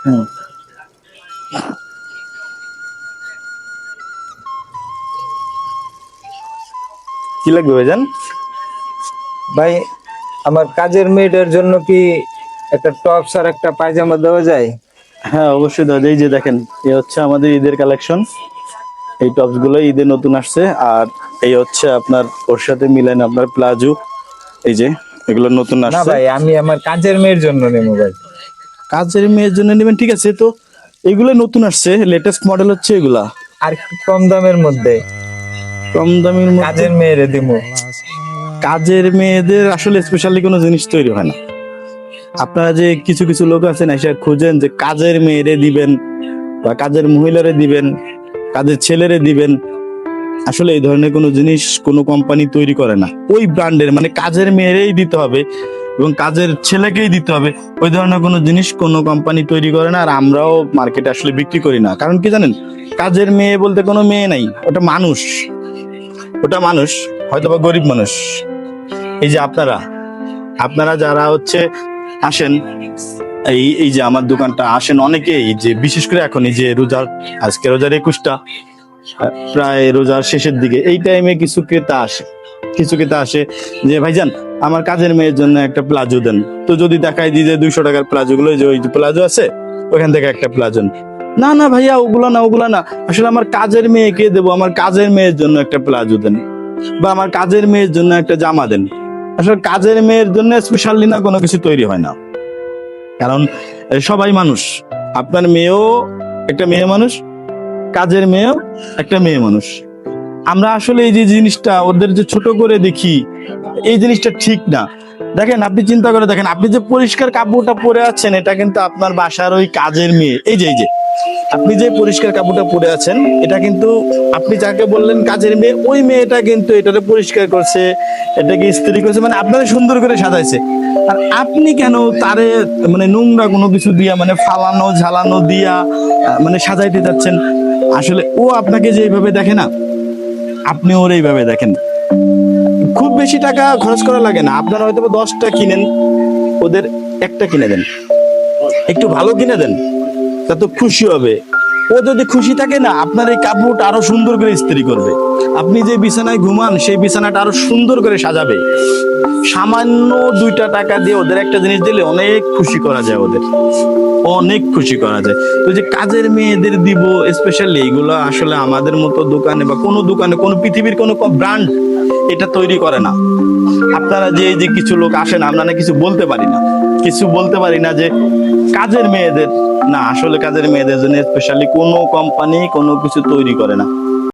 হুম। কি লাগবে ভাইজান? ভাই, আমার কাজের মেয়েটার জন্য কি একটা টপস আর একটা পায়জামা দেওয়া যায়? হ্যাঁ, অবশ্যই দাদা। এই যে দেখেন, এই হচ্ছে আমাদের ঈদের কালেকশন। এই টপস গুলো ঈদে নতুন আসছে। আর এই হচ্ছে আপনার ওর সাথে মিলেন আপনার প্লাজো। এই যে এগুলো নতুন না আসছে। ভাই, আমি আমার কাজের মেয়ের জন্য নেবো ভাই। কাজের মেয়ের জন্য নেবেন, ঠিক আছে। তো এগুলো নতুন আসছে, লেটেস্ট মডেল হচ্ছে এগুলা। আর একটু কম দামের মধ্যে কম দামের মধ্যে কাজের মেয়েরে দিবো। কাজের মেয়েদের আসলে স্পেশালি কোনো জিনিস তৈরি হয় না। আপনারা যে কিছু কিছু লোক আছেন এসে খুঁজেন যে কাজের মেয়েরে দিবেন বা কাজের মহিলারে দিবেন, কাজের ছেলেরে দিবেন, আসলে এই ধরনের কোনো জিনিস কোনো কোম্পানি তৈরি করে না। ওই ব্র্যান্ডের মানে কাজের মেয়েরেই দিতে হবে এবং কাজের ছেলেকেই দিতে হবে, ওই ধরনের কোনো জিনিস কোনো কোম্পানি তৈরি করে না। আর আমরাও মার্কেটে আসলে বিক্রি করি না। কারণ কি জানেন, কাজের মেয়ে বলতে কোনো মেয়ে নাই, ওটা মানুষ। ওটা মানুষ, হয়তো বা গরিব মানুষ। এই যে আপনারা আপনারা যারা হচ্ছে আসেন, এই এই যে আমার দোকানটা আসেন অনেকেই, যে বিশেষ করে এখন এই যে রোজার, আজকে রোজার 21টা, প্রায় রোজার শেষের দিকে এই টাইমে কিছু ক্রেতা আসে যে ভাইজান আমার কাজের মেয়ের জন্য একটা প্লাজো দেন। তো যদি দেখাই দিই যে 200 টাকার প্লাজো গুলো, যে ওই যে প্লাজো আছে ওখান থেকে একটা প্লাজো, না না ভাইয়া ওগুলা না, আসলে আমার কাজের মেয়েকে দেবো, আমার কাজের মেয়ের জন্য একটা প্লাজো দেন বা আমার কাজের মেয়ের জন্য একটা জামা দেন। আসলে কাজের মেয়ের জন্য স্পেশালি না কোনো কিছু তৈরি হয় না। কারণ সবাই মানুষ, আপনার মেয়েও একটা মেয়ে মানুষ, কাজের মেয়েও একটা মেয়ে মানুষ। আমরা আসলে এই যে জিনিসটা ওদের যে ছোট করে দেখি, এই জিনিসটা ঠিক না। দেখেন, আপনি চিন্তা করে দেখেন, আপনি যে পরিষ্কার কাপড়টা পরে আছেন এটা কিন্তু আপনার বাসার ওই কাজের মেয়ে। এই যে আপনি যে পরিষ্কার কাপড়টা পরে আছেন এটা কিন্তু আপনি যাকে বললেন কাজের মেয়ে, ওই মেয়েটা কিন্তু এটাকে পরিষ্কার করছে, এটাকে ইস্ত্রি করছে, মানে আপনারা সুন্দর করে সাজাইছে। আর আপনি কেন তারে মানে নোংরা কোনো কিছু দিয়া, মানে ফালানো ঝালানো দিয়া মানে সাজাইতে যাচ্ছেন? আসলে ও আপনাকে যেভাবে দেখে না, আপনি ওর এইভাবে দেখেন। খুব বেশি টাকা খরচ করা লাগে না, আপনারা হয়তো 10টা কিনেন, ওদের একটা কিনে দেন, একটু ভালো কিনে দেন, তা তো খুশি হবে। ও যদি খুশি থাকে না, আপনার এই কাপড়টা আরো সুন্দর করে ইস্ত্রি করবে, আপনি যে বিছানায় ঘুমান সেই বিছানাটা আরো সুন্দর করে সাজাবে। সামান্য 2টা টাকা দিয়ে ওদের একটা জিনিস দিলে অনেক খুশি করা যায়, ওদের অনেক খুশি করা যায়। তো যে কাজের মেয়েদের দিব স্পেশালি, এগুলো আসলে আমাদের মতো দোকানে বা কোনো দোকানে, কোনো পৃথিবীর কোনো ব্র্যান্ড এটা তৈরি করে না। আপনারা যে এই যে কিছু লোক আসেন, আমরা না কিছু বলতে পারি না যে কাজের মেয়েদের, না আসলে কাজের মেয়েদের জন্য স্পেশালি কোনো কোম্পানি কোনো কিছু তৈরি করে না।